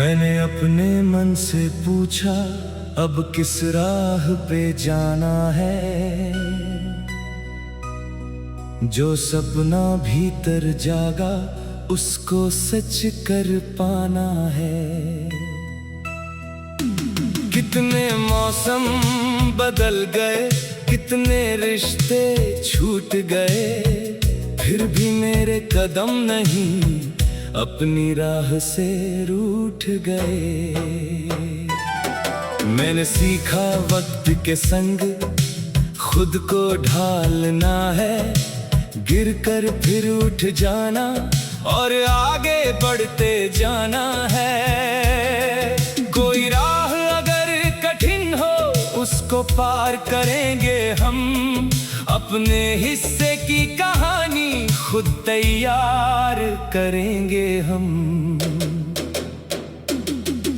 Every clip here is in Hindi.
मैंने अपने मन से पूछा अब किस राह पे जाना है। जो सपना भीतर जागा उसको सच कर पाना है। कितने मौसम बदल गए, कितने रिश्ते छूट गए, फिर भी मेरे कदम नहीं अपनी राह से रूठ गए। मैंने सीखा वक्त के संग खुद को ढालना है, गिरकर फिर उठ जाना और आगे बढ़ते जाना है। कोई राह अगर कठिन हो उसको पार करेंगे हम, अपने हिस्से की कहानी खुद तैयार करेंगे हम।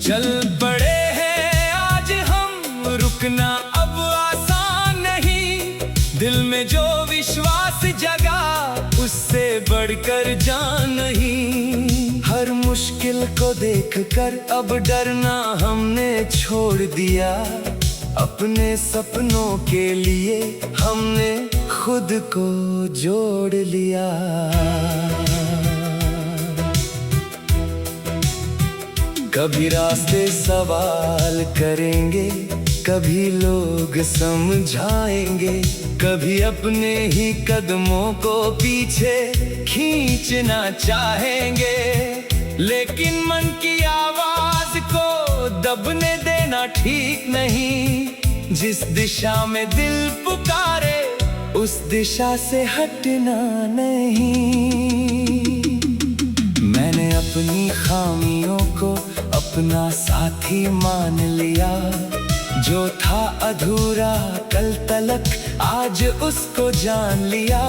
चल पड़े हैं आज हम, रुकना अब आसान नहीं। दिल में जो विश्वास जगा उससे बढ़कर जान नहीं। हर मुश्किल को देखकर अब डरना हमने छोड़ दिया। अपने सपनों के लिए हमने खुद को जोड़ लिया। कभी रास्ते सवाल करेंगे, कभी लोग समझाएंगे, कभी अपने ही कदमों को पीछे खींचना चाहेंगे। लेकिन मन की आवाज को दबने देना ठीक नहीं। जिस दिशा में दिल पुकारे उस दिशा से हटना नहीं। मैंने अपनी खामियों को अपना साथी मान लिया। जो था अधूरा कल तलक आज उसको जान लिया।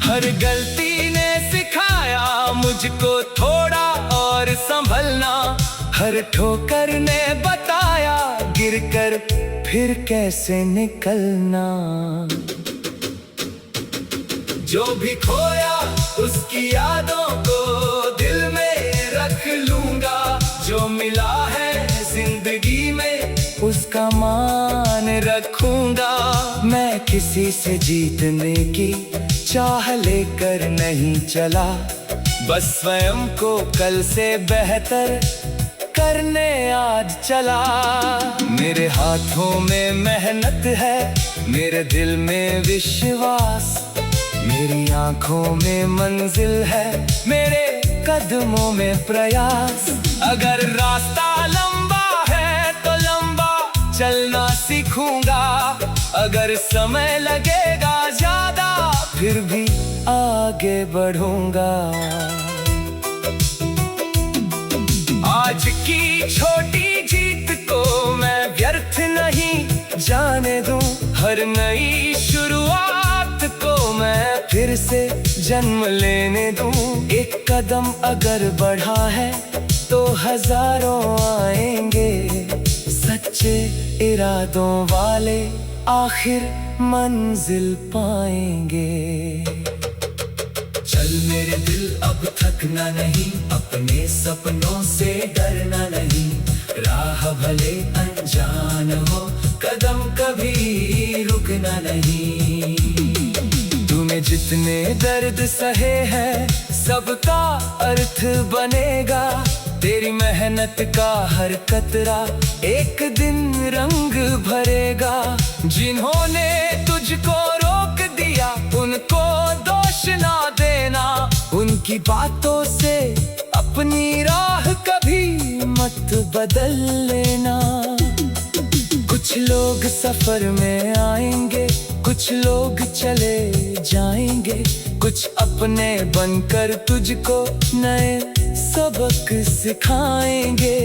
हर गलती ने सिखाया मुझको थोड़ा और संभलना। हर ठोकर ने बताया गिरकर फिर कैसे निकलना। जो भी खोया उसकी यादों को दिल में रख लूंगा। जो मिला है जिंदगी में उसका मान रखूंगा। मैं किसी से जीतने की चाह लेकर नहीं चला, बस स्वयं को कल से बेहतर करने आज चला। मेरे हाथों में मेहनत है, मेरे दिल में विश्वास, मेरी आंखों में मंजिल है, मेरे कदमों में प्रयास। अगर रास्ता लंबा है तो लंबा चलना सीखूंगा। अगर समय लगेगा ज्यादा फिर भी आगे बढ़ूंगा। आज की छोटी जीत को मैं व्यर्थ नहीं जाने दूं। हर नई शुरुआत को मैं फिर से जन्म लेने दूं। एक कदम अगर बढ़ा है तो हजारों आएंगे। सच्चे इरादों वाले आखिर मंजिल पाएंगे। चल मेरे दिल अब थकना नहीं, अपने सपनों से डरना नहीं। राह भले अनजान हो कदम कभी रुकना नहीं। तूने जितने दर्द सहे हैं सबका अर्थ बनेगा। तेरी मेहनत का हर कतरा एक दिन रंग भरेगा। जिन्होंने तुझको रोक दिया उनको दोष ना देना। उनकी बातों से अपनी राह कभी मत बदल लेना। कुछ लोग सफर में आएंगे, कुछ लोग चले जाएंगे। कुछ अपने बनकर तुझको नए सबक सिखाएंगे।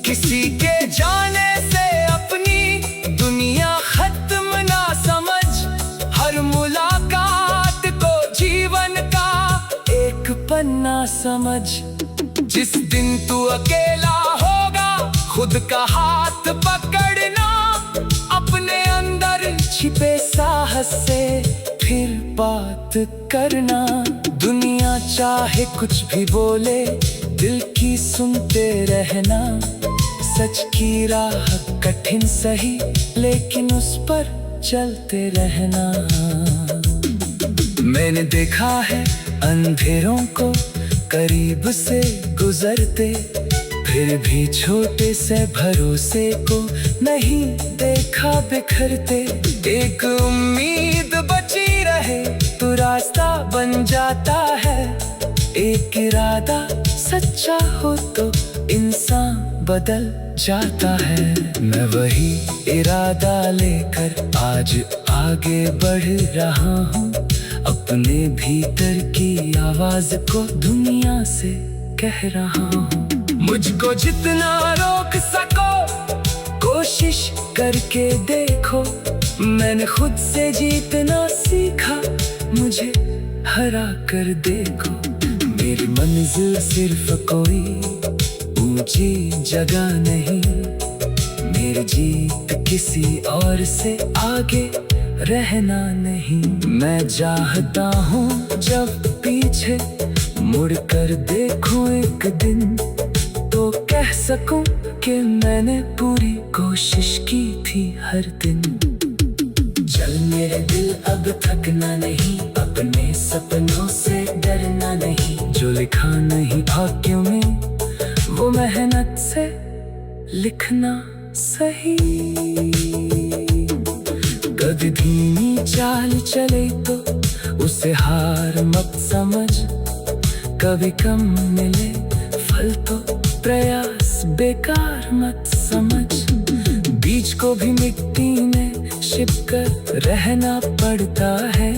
किसी के जाने से अपनी दुनिया खत्म ना समझ। हर मुलाकात को जीवन का एक पन्ना समझ। जिस दिन तू अकेला होगा खुद का हाथ पकड़ना। अपने अंदर छिपे साहस से फिर बात करना। दुनिया चाहे कुछ भी बोले दिल की सुनते रहना। सच की राह कठिन सही, लेकिन उस पर चलते रहना। मैंने देखा है अंधेरों को करीब से गुजरते, फिर भी छोटे से भरोसे को नहीं देखा बिखरते। एक उम्मीद बची रहे तो रास्ता बन जाता है। एक इरादा सच्चा हो तो इंसान बदल जाता है। मैं वही इरादा लेकर आज आगे बढ़ रहा हूँ। अपने भीतर की आवाज को दुनिया से कह रहा हूँ। मुझको जितना रोक सको कोशिश करके देखो। मैंने खुद से जीतना सीखा, मुझे हरा कर देखो। मेरी मंजिल सिर्फ कोई ऊंची जगह नहीं, मेरी जीत किसी और से आगे रहना नहीं। मैं चाहता हूँ जब पीछे मुड़कर देखूं एक दिन, तो कह सकूं कि मैंने पूरी कोशिश की थी हर दिन। चल मेरे दिल अब थकना नहीं, अपने सपनों से डरना नहीं। जो लिखा नहीं भाग्यों में वो मेहनत से लिखना सही। कभी धीमी चाल चले तो उसे हार मत समझ। कभी कम मिले फल तो प्रयास बेकार मत समझ। बीज को भी मिट्टी में छिपकर रहना पड़ता है,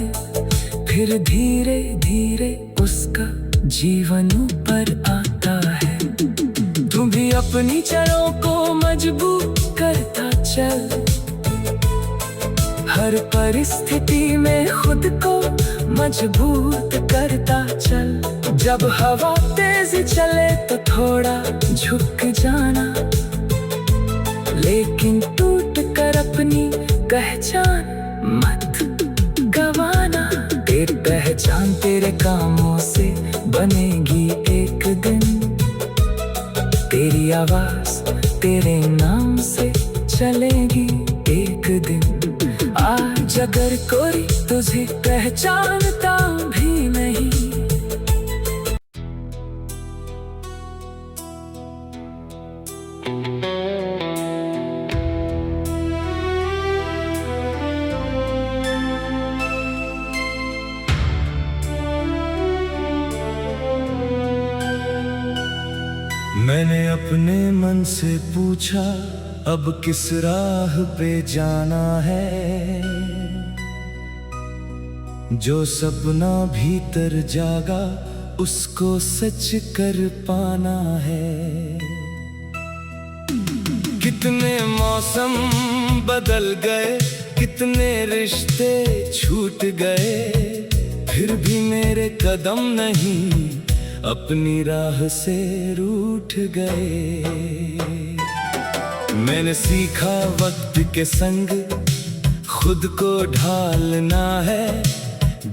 फिर धीरे धीरे उसका जीवन ऊपर आता है। तू भी अपनी जड़ों को मजबूत करता चल, हर परिस्थिति में खुद को मजबूत करता चल। जब हवा तेज चले तो थोड़ा झुक जाना, लेकिन टूट कर अपनी पहचान मत गवाना। तेरी पहचान तेरे कामों से बनेगी एक दिन, तेरी आवाज तेरे नाम से चलेगी एक दिन। आज अगर कोई तुझे पहचानता भी नहीं, मैंने अपने मन से पूछा अब किस राह पे जाना है। जो सपना भीतर जागा उसको सच कर पाना है। कितने मौसम बदल गए, कितने रिश्ते छूट गए, फिर भी मेरे कदम नहीं अपनी राह से रूठ गए। मैंने सीखा वक्त के संग खुद को ढालना है,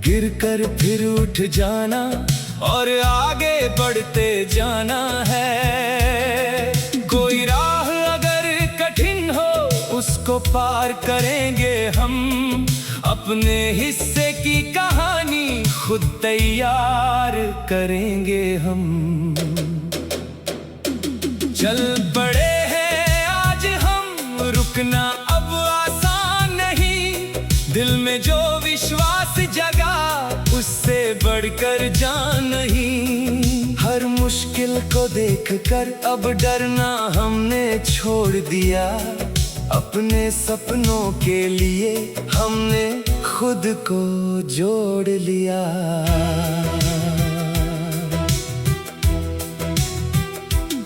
गिर कर फिर उठ जाना और आगे बढ़ते जाना है। कोई राह अगर कठिन हो उसको पार करेंगे हम, अपने हिस्से की कहानी खुद तैयार करेंगे हम। चल पड़े हैं आज हम, रुकना अब आसान नहीं। दिल में जो विश्वास जगा उससे बढ़कर जान नहीं। हर मुश्किल को देखकर अब डरना हमने छोड़ दिया, अपने सपनों के लिए हमने खुद को जोड़ लिया।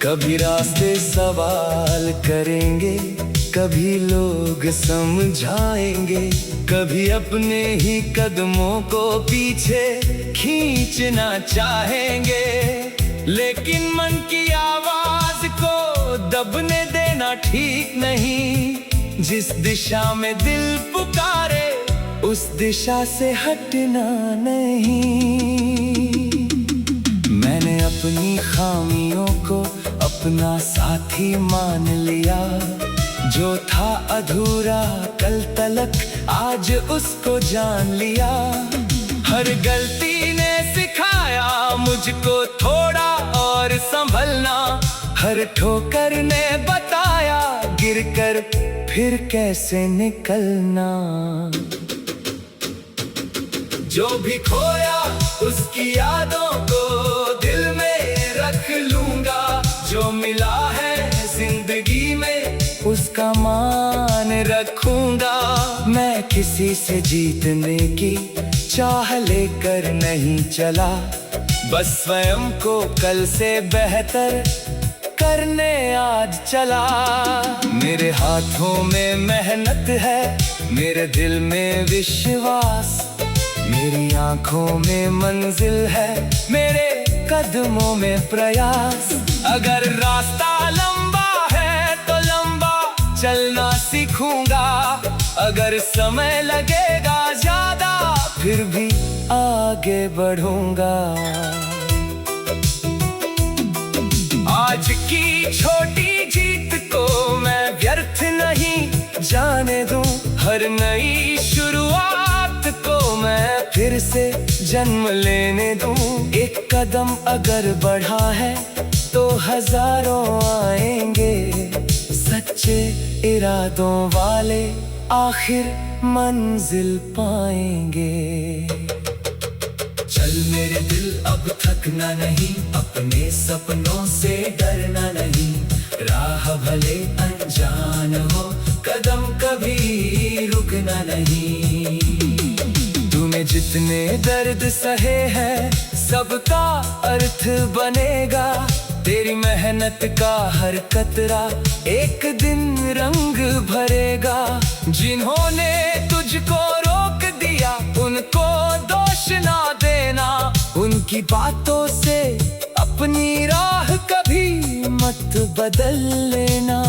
कभी रास्ते सवाल करेंगे, कभी लोग समझाएंगे, कभी अपने ही कदमों को पीछे खींचना चाहेंगे। लेकिन मन की आवाज को दबने देना ठीक नहीं। जिस दिशा में दिल पुकारे उस दिशा से हटना नहीं। मैंने अपनी खामियों को अपना साथी मान लिया। जो था अधूरा कल तलक आज उसको जान लिया। हर गलती ने सिखाया मुझको थोड़ा और संभलना। हर ठोकर ने बताया गिरकर फिर कैसे निकलना। जो भी खोया उसकी यादों को दिल में रख लूंगा। जो मिला है जिंदगी में उसका मान रखूंगा। मैं किसी से जीतने की चाह लेकर नहीं चला, बस स्वयं को कल से बेहतर करने आज चला। मेरे हाथों में मेहनत है, मेरे दिल में विश्वास, मेरी आंखों में मंजिल है, मेरे कदमों में प्रयास। अगर रास्ता लंबा है तो लंबा चलना सीखूंगा। अगर समय लगेगा ज्यादा फिर भी आगे बढ़ूंगा। आज की छोटी जीत को मैं व्यर्थ नहीं जाने दूं। हर नई शुरुआत को मैं फिर से जन्म लेने दूं। एक कदम अगर बढ़ा है तो हजारों आएंगे। सच्चे इरादों वाले आखिर मंजिल पाएंगे। चल मेरे दिल अब थकना नहीं, अपने सपनों से डरना नहीं। राह भले अनजान हो कदम कभी रुकना नहीं। तूने जितने दर्द सहे हैं सबका अर्थ बनेगा। तेरी मेहनत का हर कतरा एक दिन रंग भरेगा। जिन्होंने तुझको रोक दिया उनको दोष ना देना। उनकी बातों से अपनी राह कभी मत बदल लेना।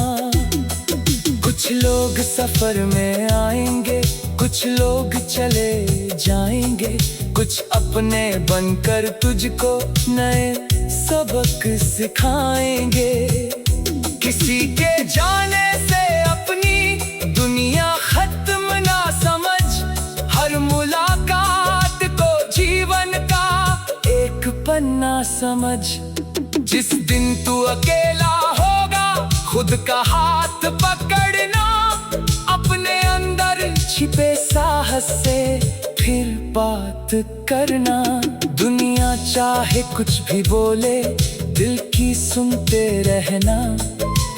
कुछ लोग सफर में आएंगे, कुछ लोग चले जाएंगे। कुछ अपने बनकर तुझको नए सबक सिखाएंगे। किसी के जाने से अपनी दुनिया खत्म ना समझ। हर मुलाकात को जीवन का एक पन्ना समझ। जिस दिन तू अकेला होगा खुद का हाथ पकड़ना। अपने अंदर छिपे साहस से फिर बात करना। दुनिया चाहे कुछ भी बोले दिल की सुनते रहना।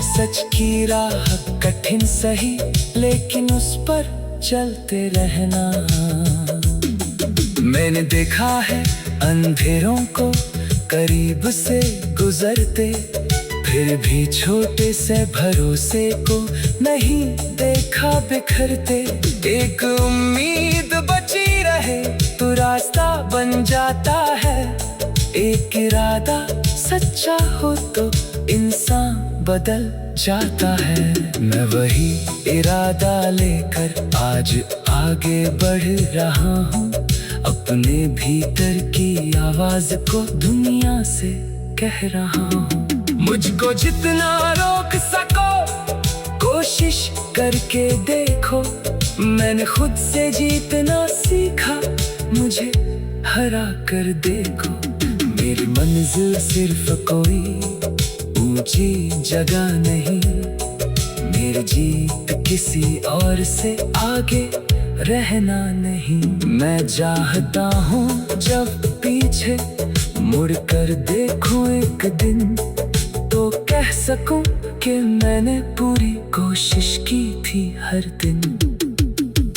सच की राह कठिन सही लेकिन उस पर चलते रहना। मैंने देखा है अंधेरों को करीब से गुजरते, फिर भी छोटे से भरोसे को नहीं देखा बिखरते। एक उम्मीद बची रहे तो रास्ता बन जाता है। एक इरादा सच्चा हो तो इंसान बदल जाता है। मैं वही इरादा लेकर आज आगे बढ़ रहा हूँ। अपने भीतर की आवाज को दुनिया से कह रहा हूँ। मुझको जितना रोक सको कोशिश करके देखो। मैंने खुद से जीतना सीखा, मुझे हरा कर देखो। मेरी मंजिल सिर्फ कोई ऊंची जगह नहीं। मेरी जीत किसी और से आगे रहना नहीं। मैं चाहता हूँ जब पीछे मुड़ कर देखूं एक दिन तो कह सकूं कि मैंने पूरी कोशिश की थी हर दिन।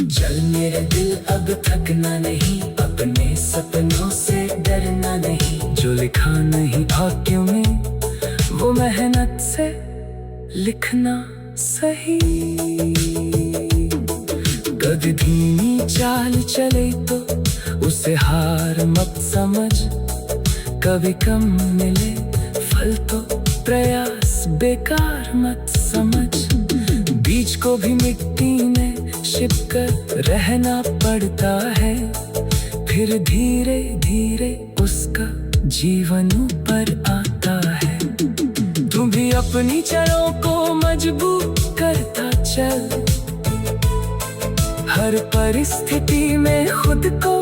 चल मेरे दिल अब थकना नहीं, अपने सपनों से डरना नहीं। जो लिखा नहीं भाग्यों में वो मेहनत से लिखना सही। कभी धीमी चाल चले तो उसे हार मत समझ। कभी कम मिले फल तो प्रयास बेकार मत समझ। बीज को भी मिट्टी में छिपकर रहना पड़ता है, फिर धीरे धीरे उसका जीवन ऊपर आता है। तू भी अपनी जड़ों को मजबूत करता चल, हर परिस्थिति में खुद को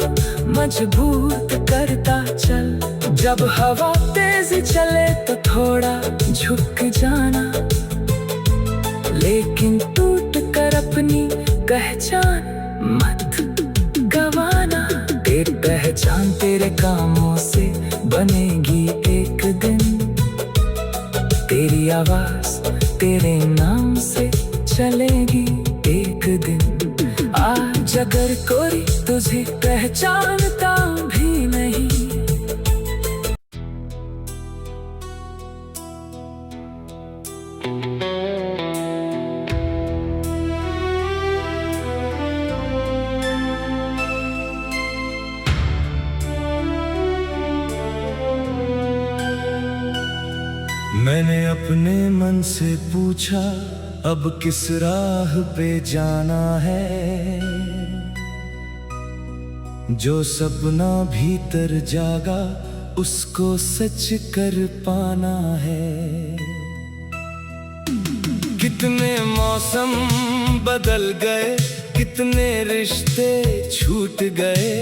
मजबूत करता चल। जब हवा तेज चले तो थोड़ा झुक जाना, लेकिन टूट कर अपनी पहचान मत गवाना। तेरी पहचान तेरे कामों से बनेगी एक दिन, तेरी आवाज तेरे नाम से चलेगी एक दिन। आज अगर कोई तुझे पहचानता भी नहीं, मैंने अपने मन से पूछा अब किस राह पे जाना है। जो सपना भीतर जागा उसको सच कर पाना है। कितने मौसम बदल गए, कितने रिश्ते छूट गए,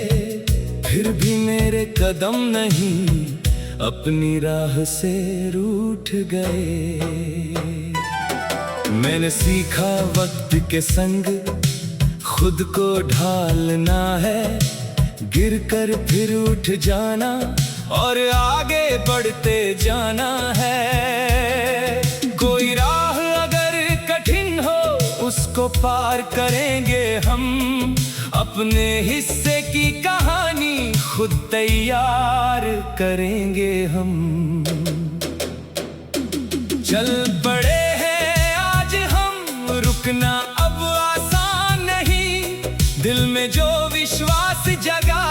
फिर भी मेरे कदम नहीं अपनी राह से रूठ गए। मैंने सीखा वक्त के संग खुद को ढालना है, गिरकर फिर उठ जाना और आगे बढ़ते जाना है। कोई राह अगर कठिन हो उसको पार करेंगे हम, अपने हिस्से की कहानी खुद तैयार करेंगे हम। चल पड़े हैं आज हम, रुकना अब आसान नहीं। दिल में जो विश्वास जगा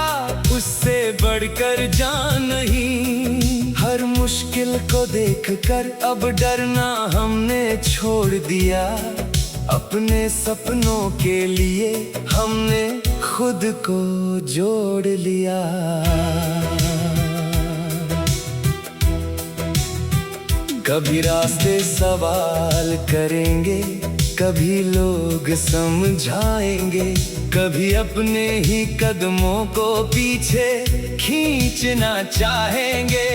उससे बढ़कर जान नहीं। हर मुश्किल को देखकर अब डरना हमने छोड़ दिया, अपने सपनों के लिए हमने खुद को जोड़ लिया। कभी रास्ते सवाल करेंगे, कभी लोग समझाएंगे, कभी अपने ही कदमों को पीछे खींचना चाहेंगे।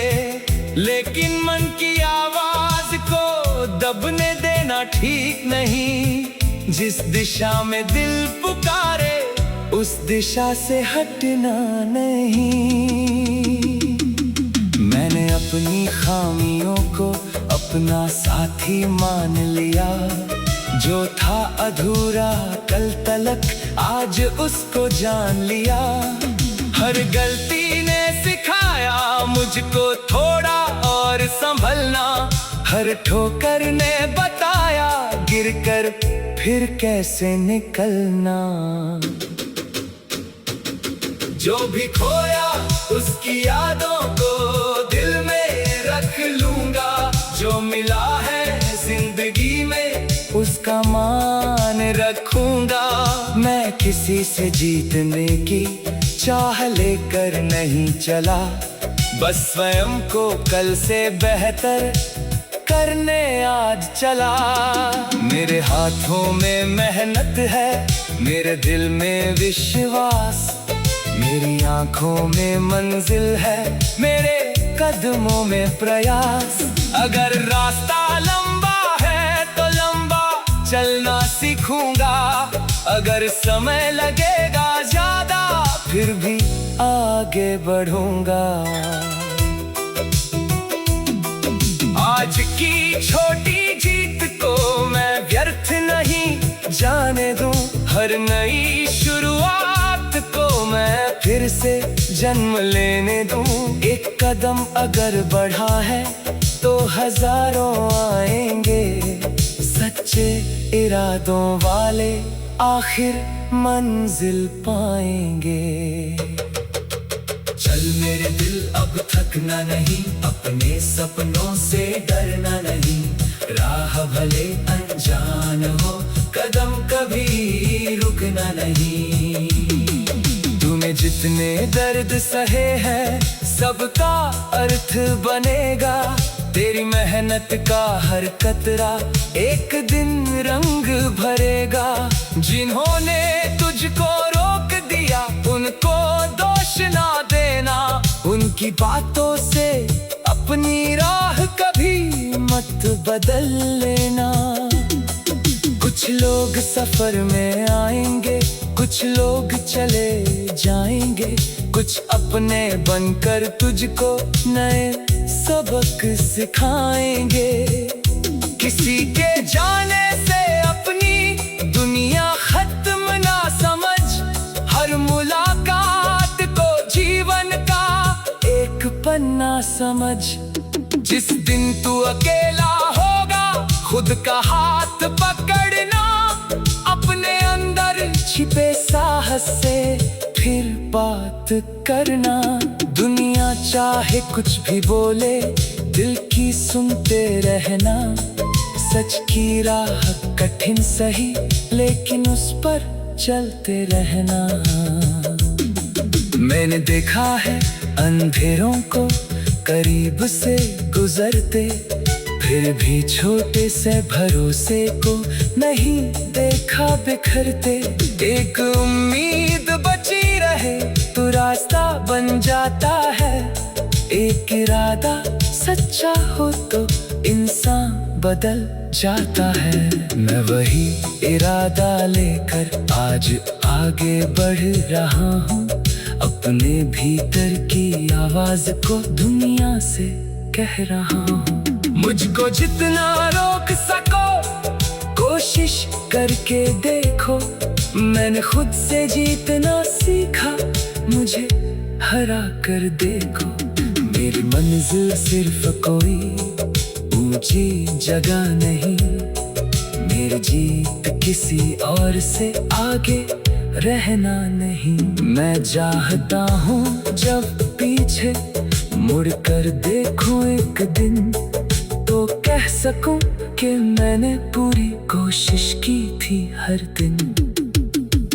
लेकिन मन की आवाज को दबने देना ठीक नहीं। जिस दिशा में दिल पुकारे उस दिशा से हटना नहीं। मैंने अपनी खामियों को अपना साथी मान लिया, जो था अधूरा कल तलक आज उसको जान लिया। हर गलती ने सिखाया मुझको थोड़ा और संभलना, हर ठोकर ने बताया गिरकर फिर कैसे निकलना। जो भी खोया उसकी यादों को दिल में रख लूंगा, जो मिला है जिंदगी में उसका मान रखूंगा। मैं किसी से जीतने की चाह लेकर नहीं चला, बस स्वयं को कल से बेहतर करने आज चला। मेरे हाथों में मेहनत है, मेरे दिल में विश्वास, मेरी आंखों में मंजिल है, मेरे कदमों में प्रयास। अगर रास्ता लंबा है तो लंबा चलना सीखूंगा, अगर समय लगेगा ज्यादा फिर भी आगे बढ़ूंगा। आज की छोटी जीत को मैं व्यर्थ नहीं जाने दूं, हर नई शुरुआत को मैं फिर से जन्म लेने दूं। एक कदम अगर बढ़ा है तो हजारों आएंगे, सच्चे इरादों वाले आखिर मंजिल पाएंगे। चल मेरे दिल अब थकना नहीं, अपने सपनों से डरना नहीं। राह भले अनजान हो कदम कभी रुकना नहीं। तूने जितने दर्द सहे हैं सबका अर्थ बनेगा। तेरी मेहनत का हर कतरा एक दिन रंग भरेगा। जिन्होंने तुझको रोक दिया उनको दोष ना देना। उनकी बातों से अपनी राह कभी मत बदल लेना। कुछ लोग सफर में आएंगे, कुछ लोग चले जाएंगे, कुछ अपने बनकर तुझको नए सबक सिखाएंगे। किसी के जाने से अपनी दुनिया खत्म ना समझ। हर मुलाकात को जीवन का एक पन्ना समझ। जिस दिन तू अकेला होगा खुद का हाथ पकड़ना। अपने अंदर छिपे साहस से फिर बात करना। दुनिया चाहे कुछ भी बोले दिल की सुनते रहना। सच की राह कठिन सही लेकिन उस पर चलते रहना। मैंने देखा है अंधेरों को करीब से गुजरते, फिर भी छोटे से भरोसे को नहीं देखा बिखरते। एक उम्मीद बची रहे तो रास्ता बन जाता है। एक इरादा सच्चा हो तो इंसान बदल जाता है। मैं वही इरादा लेकर आज आगे बढ़ रहा हूँ। अपने भीतर की आवाज को दुनिया से कह रहा हूँ। मुझको जितना रोक सको कोशिश करके देखो। मैंने खुद से जीतना सीखा, मुझे हरा कर देखो। मेरी मंजिल सिर्फ कोई ऊंची जगह नहीं। मेरी जीत किसी और से आगे रहना नहीं। मैं चाहता हूँ जब पीछे मुड़ कर देखूं एक दिन तो कह सकूं कि मैंने पूरी कोशिश की थी हर दिन।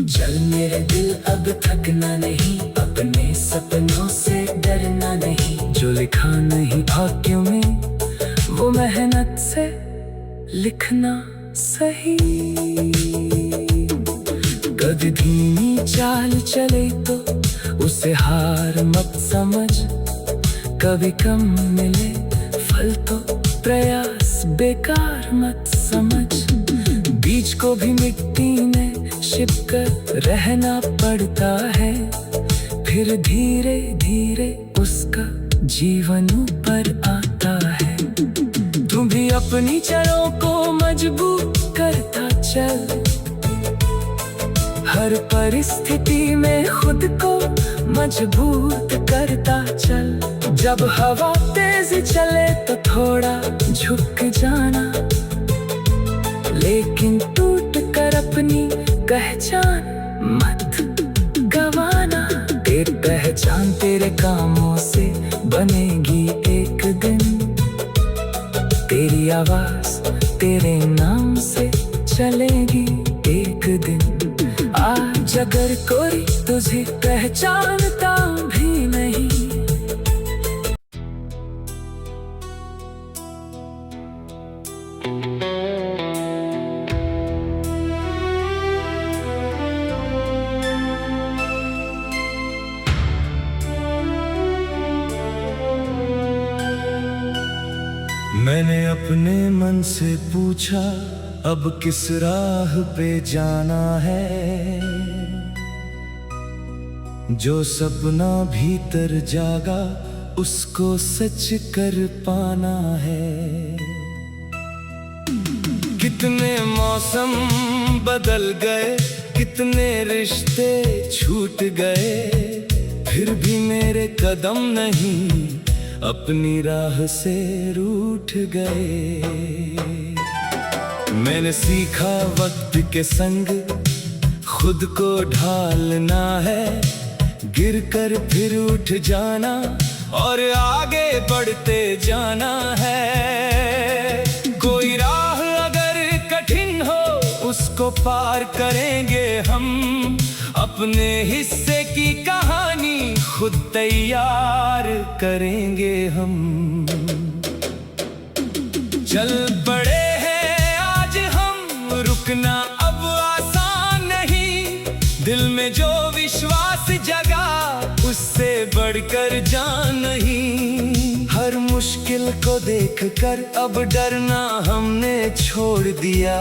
चल मेरे दिल अब थकना नहीं, अपने सपनों से डरना नहीं। जो लिखा नहीं भाग्यों में वो मेहनत से लिखना सही। कभी धीमी चाल चले तो उसे हार मत समझ। कभी कम मिले फल तो प्रयास बेकार मत समझ। बीज को भी मिट्टी में छिपकर रहना पड़ता है। फिर धीरे धीरे उसका जीवन ऊपर आता है। तू भी अपनी जड़ों को मजबूत करता चल। हर परिस्थिति में खुद को मजबूत करता चल। जब हवा तेज चले तो थोड़ा झुक जाना, लेकिन टूट कर अपनी पहचान मत गवाना। एक पहचान तेरे कामों से बनेगी एक दिन। तेरी आवाज तेरे नाम से चलेगी एक दिन। आज अगर कोई तुझे पहचानता भी नहीं। मैंने अपने मन से पूछा अब किस राह पे जाना है। जो सपना भीतर जागा उसको सच कर पाना है। कितने मौसम बदल गए, कितने रिश्ते छूट गए, फिर भी मेरे कदम नहीं अपनी राह से रूठ गए। मैंने सीखा वक्त के संग खुद को ढालना है। गिर कर फिर उठ जाना और आगे बढ़ते जाना है। कोई राह अगर कठिन हो उसको पार करेंगे हम। अपने हिस्से की कहानी खुद तैयार करेंगे हम। चल पड़े हैं आज हम, रुकना अब आसान नहीं। दिल में जो विश्वास जगा, उससे बढ़कर जान नहीं। हर मुश्किल को देखकर अब डरना हमने छोड़ दिया।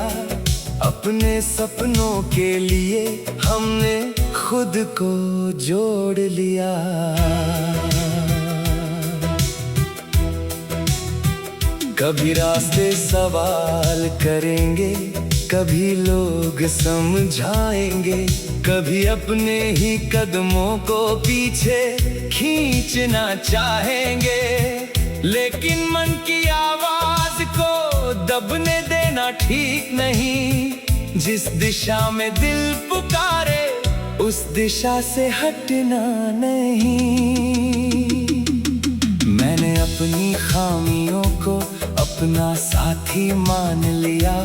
अपने सपनों के लिए हमने खुद को जोड़ लिया। कभी रास्ते सवाल करेंगे, कभी लोग समझाएंगे, कभी अपने ही कदमों को पीछे खींचना चाहेंगे। लेकिन मन की आवाज को दबने देना ठीक नहीं। जिस दिशा में दिल पुकारे, उस दिशा से हटना नहीं। मैंने अपनी खामियों को अपना साथी मान लिया।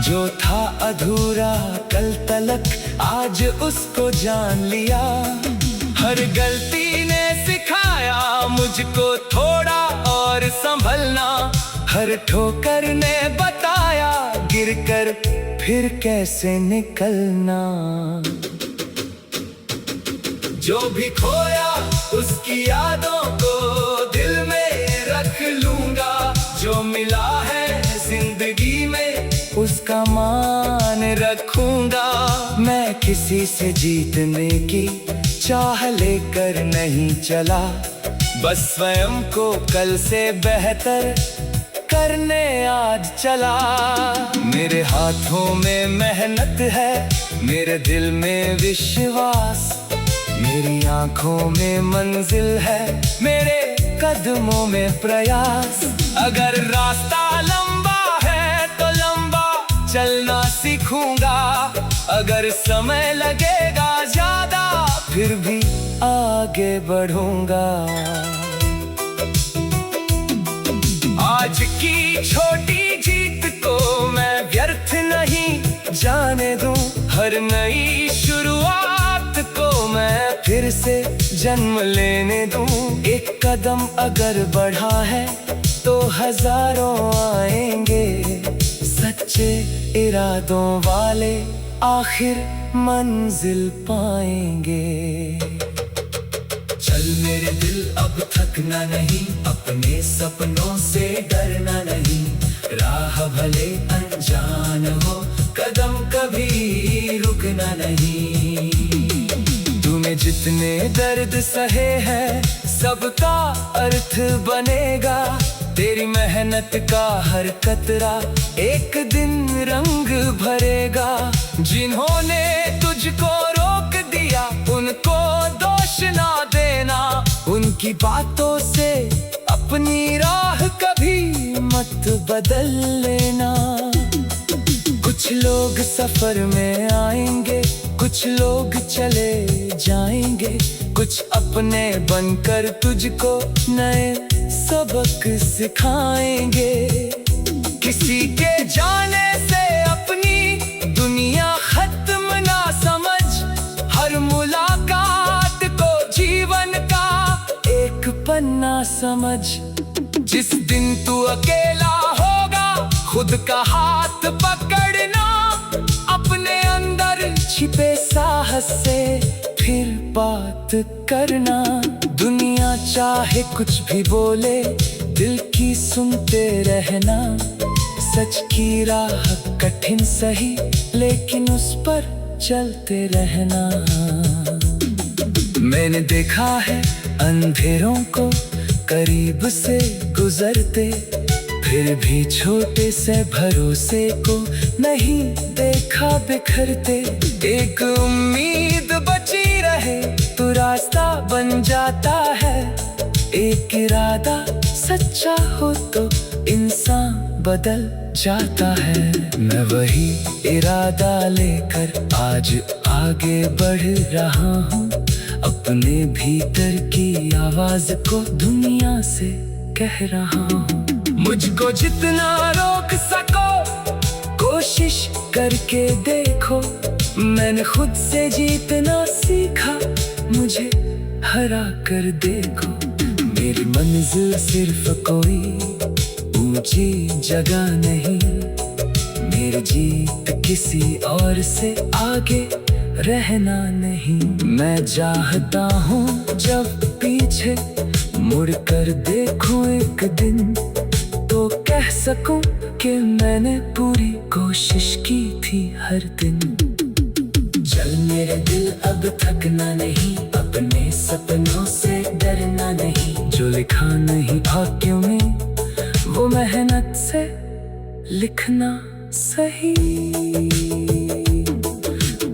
जो था अधूरा कल तलक, आज उसको जान लिया। हर गलती ने सिखाया मुझको थोड़ा और संभलना। हर ठोकर ने बताया गिरकर फिर कैसे निकलना। जो भी खोया उसकी यादों को दिल में रख लूंगा। जो मिला है जिंदगी में उसका मान रखूंगा। मैं किसी से जीतने की चाह लेकर नहीं चला, बस स्वयं को कल से बेहतर करने आज चला। मेरे हाथों में मेहनत है, मेरे दिल में विश्वास, मेरी आंखों में मंजिल है, मेरे कदमों में प्रयास। अगर रास्ता लंबा है तो लंबा चलना सीखूंगा। अगर समय लगेगा ज्यादा, फिर भी आगे बढ़ूंगा। आज की छोटी जीत को मैं व्यर्थ नहीं जाने दूं। हर नई शुरुआत को मैं फिर से जन्म लेने दूं। एक कदम अगर बढ़ा है तो हजारों आएंगे। सच्चे इरादों वाले आखिर मंजिल पाएंगे। चल मेरे दिल अब थकना नहीं, अपने सपनों से डरना नहीं। राह भले अनजान हो, कदम कभी रुकना नहीं। तूने जितने दर्द सहे हैं, सबका अर्थ बनेगा। तेरी मेहनत का हर कतरा एक दिन रंग भरेगा। जिन्होंने तुझको रोक दिया, उनको दोष ना देना। उनकी बातों से अपनी राह कभी मत बदल लेना। कुछ लोग सफर में आएंगे, कुछ लोग चले जाएंगे। कुछ अपने बनकर तुझको नए सबक सिखाएंगे। किसी के जाने से अपनी दुनिया खत्म ना समझ। हर मुलाकात को जीवन का एक पन्ना समझ। जिस दिन तू अकेला होगा, खुद का हाथ पकड़ना। अपने अंदर छिपे साहस से फिर बात करना। दुनिया चाहे कुछ भी बोले, दिल की सुनते रहना। सच की राह कठिन सही, लेकिन उस पर चलते रहना। मैंने देखा है अंधेरों को करीब से गुजरते, फिर भी छोटे से भरोसे को नहीं देखा बिखरते। एक उम्मीद बची रहे तो रास्ता बन जाता है। एक इरादा सच्चा हो तो इंसान बदल जाता है। मैं वही इरादा लेकर आज आगे बढ़ रहा हूँ। अपने भीतर की आवाज को दुनिया से कह रहा हूँ। मुझको जितना रोक सको कोशिश करके देखो। मैंने खुद से जीतना सीखा, मुझे हरा कर देखो। मेरी मंजिल सिर्फ कोई ऊंची जगह नहीं, मेरी जीत किसी और से आगे रहना नहीं। मैं चाहता हूँ जब पीछे मुड़ कर देखूं एक दिन, तो कह सकूं कि मैंने पूरी कोशिश की थी हर दिन। चल मेरे दिल अब थकना नहीं, अपने सपनों से डरना नहीं। जो लिखा नहीं भाग्यों में, वो मेहनत से लिखना सही।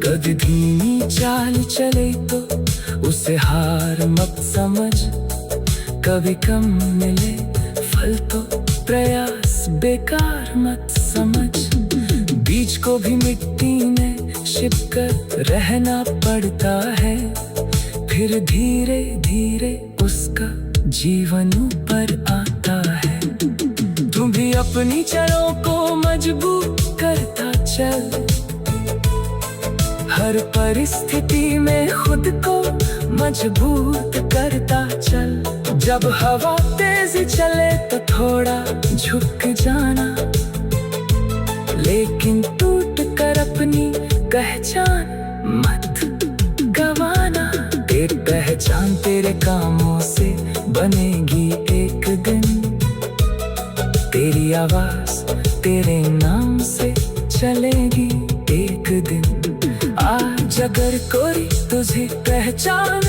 कभी धीमी चाल चले तो उसे हार मत समझ, कभी कम मिले फल तो प्रयास बेकार मत समझ। बीज को भी मिट्टी में छिपकर रहना पड़ता है, फिर धीरे धीरे उसका जीवन ऊपर आता है। तू भी अपनी जड़ों को मजबूत करता चल, हर परिस्थिति में खुद को मजबूत करता चल। जब हवा तेज चले तो थोड़ा झुक जाना, लेकिन टूट कर अपनी पहचान मत गवाना। तेरी पहचान तेरे कामों से बनेगी एक दिन, तेरी आवाज तेरे नाम से चलेगी एक दिन। आज अगर कोई तुझे पहचान